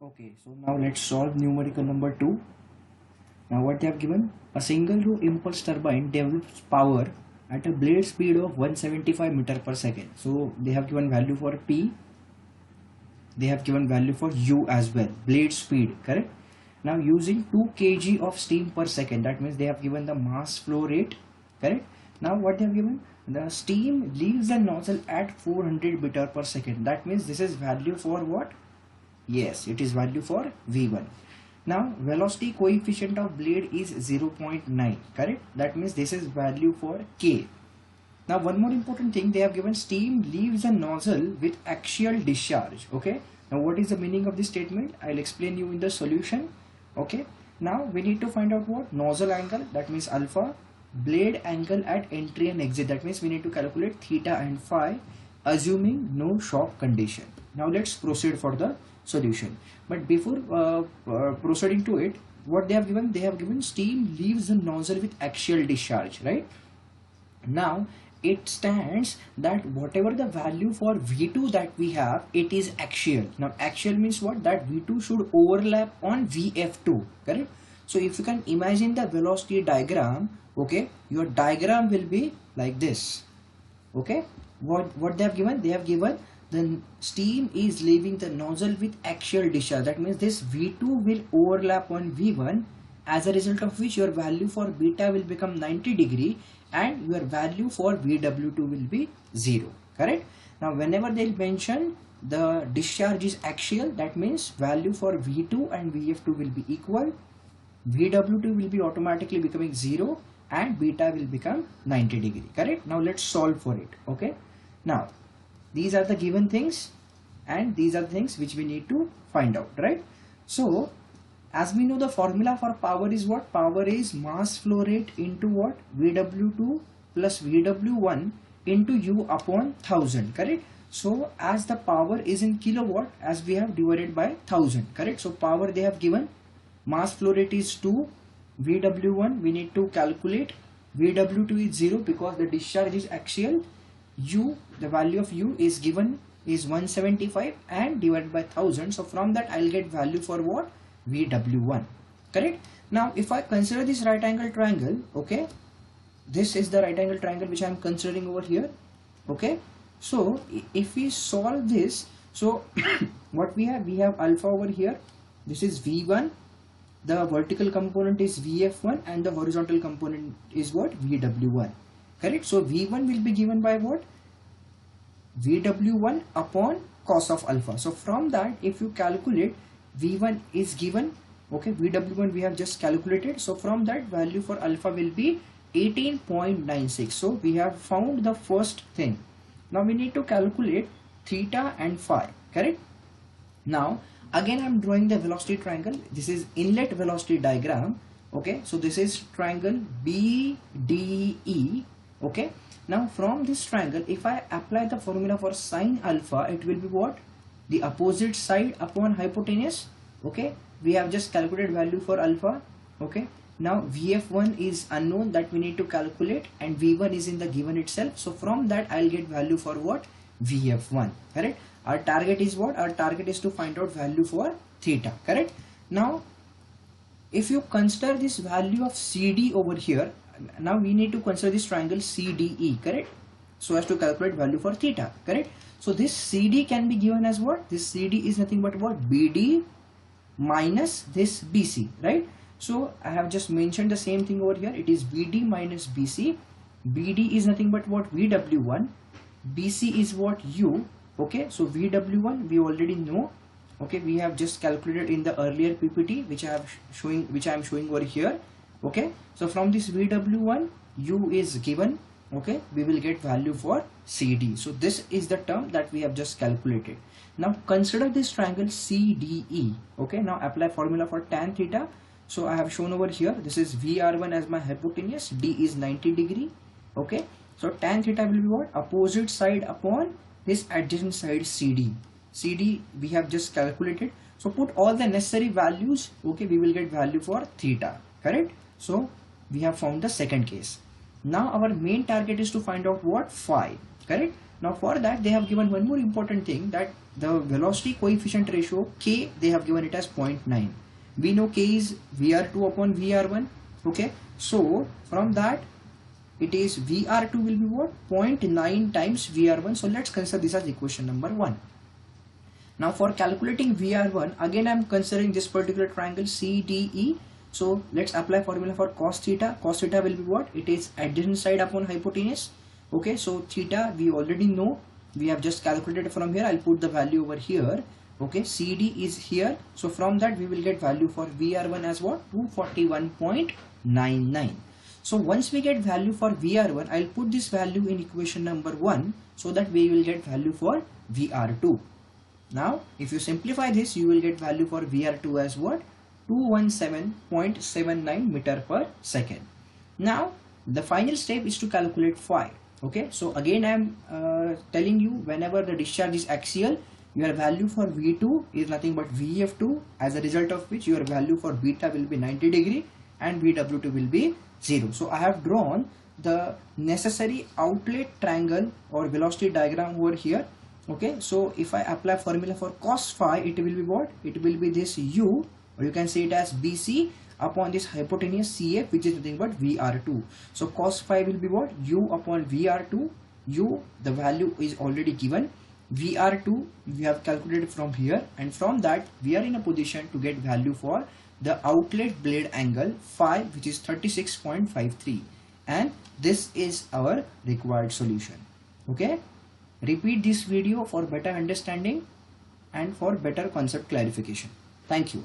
Okay, so now let's solve numerical number 2. Now what they have given? A single row impulse turbine develops power at a blade speed of 175 meter per second. So they have given value for P, they have given value for U as well, blade speed, correct? Now using 2 kg of steam per second, that means they have given the mass flow rate, correct? Now what they have given? The steam leaves the nozzle at 400 meter per second. That means this is value for what? Yes, it is value for V1. Now velocity coefficient of blade is 0.9, correct? That means this is value for K. Now one more important thing, they have given steam leaves the nozzle with axial discharge. Okay, now what is the meaning of this statement? I'll explain you in the solution. Okay, now we need to find out what? Nozzle angle, that means alpha, blade angle at entry and exit, that means we need to calculate theta and phi, assuming no shock condition. Now let's proceed for the solution. But before proceeding to it, what they have given? They have given steam leaves the nozzle with axial discharge, right? Now it stands that whatever the value for V2 that we have, it is axial. Now axial means what? That V2 should overlap on VF2, correct? So if you can imagine the velocity diagram, okay, your diagram will be like this. Okay, what they have given? They have given the steam is leaving the nozzle with axial discharge. That means this V2 will overlap on V1, as a result of which your value for beta will become 90 degree and your value for VW2 will be 0, correct? Now whenever they mention the discharge is axial, that means value for V2 and VF2 will be equal, VW2 will be automatically becoming 0 and beta will become 90 degree, correct? Now let's solve for it. Okay, now these are the given things and these are the things which we need to find out, right? So as we know, the formula for power is what? Power is mass flow rate into what? VW2 plus VW1 into U upon 1000, correct? So as the power is in kilowatt, as we have divided by 1000, correct? So power they have given, mass flow rate is 2, VW1 we need to calculate, VW2 is 0 because the discharge is axial, U, the value of U is given is 175 and divided by 1000. So from that I'll get value for what? VW1, correct? Now if I consider this right angle triangle, okay, this is the right angle triangle which I am considering over here. Okay, so if we solve this, so what we have alpha over here, this is V1, the vertical component is VF1 and the horizontal component is what? VW1, correct? So V1 will be given by what? VW1 upon cos of alpha. So from that if you calculate, V1 is given, okay, VW1 we have just calculated, so from that value for alpha will be 18.96. so we have found the first thing. Now we need to calculate theta and phi, correct? Now again I am drawing the velocity triangle. This is inlet velocity diagram. Okay, so this is triangle BDE. Okay, now from this triangle if I apply the formula for sine alpha, it will be what? The opposite side upon hypotenuse. Okay, we have just calculated value for alpha. Okay, now VF1 is unknown, that we need to calculate, and V1 is in the given itself. So from that I'll get value for what? VF1, correct? Our target is what? Our target is to find out value for theta, correct? Now if you consider this value of CD over here, now we need to consider this triangle CDE, correct? So as to calculate value for theta, correct? So this CD can be given as what? This CD is nothing but what? BD minus this BC, right? So I have just mentioned the same thing over here. It is BD minus BC. BD is nothing but what? VW1. BC is what? U. Okay, so VW1 we already know. Okay, we have just calculated in the earlier PPT which I am showing over here. Okay, so from this VW1 U is given. Okay, we will get value for CD. So this is the term that we have just calculated. Now consider this triangle CDE. Okay, now apply formula for tan theta. So I have shown over here, this is VR1 as my hypotenuse, D is 90 degree. Okay, so tan theta will be what? Opposite side upon this adjacent side CD. CD we have just calculated. So put all the necessary values. Okay, we will get value for theta, correct? So we have found the second case. Now our main target is to find out what? Phi, correct? Now for that they have given one more important thing, that the velocity coefficient ratio K, they have given it as 0.9. We know K is VR2 upon VR1. Okay, so from that it is VR2 will be what? 0.9 times VR1. So let's consider this as equation number 1. Now for calculating VR1, again I am considering this particular triangle CDE. So let's apply formula for cos theta. Cos theta will be what? It is adjacent side upon hypotenuse. Okay, so theta we already know, we have just calculated from here. I'll put the value over here. Okay, CD is here. So from that we will get value for VR1 as what? 241.99. So once we get value for VR1, I'll put this value in equation number 1 so that we will get value for VR2. Now if you simplify this, you will get value for VR2 as what? 217.79 meter per second. Now the final step is to calculate phi. Okay, so again I am telling you, whenever the discharge is axial, your value for V2 is nothing but VF2, as a result of which your value for beta will be 90 degree and VW2 will be 0. So I have drawn the necessary outlet triangle or velocity diagram over here. Okay, so if I apply formula for cos phi, it will be what? It will be this U, or you can say it as BC upon this hypotenuse CF, which is nothing but VR2. So cos phi will be what? U upon VR2. U, the value is already given. VR2 we have calculated from here, and from that we are in a position to get value for the outlet blade angle phi, which is 36.53, and this is our required solution. Okay, repeat this video for better understanding and for better concept clarification. Thank you.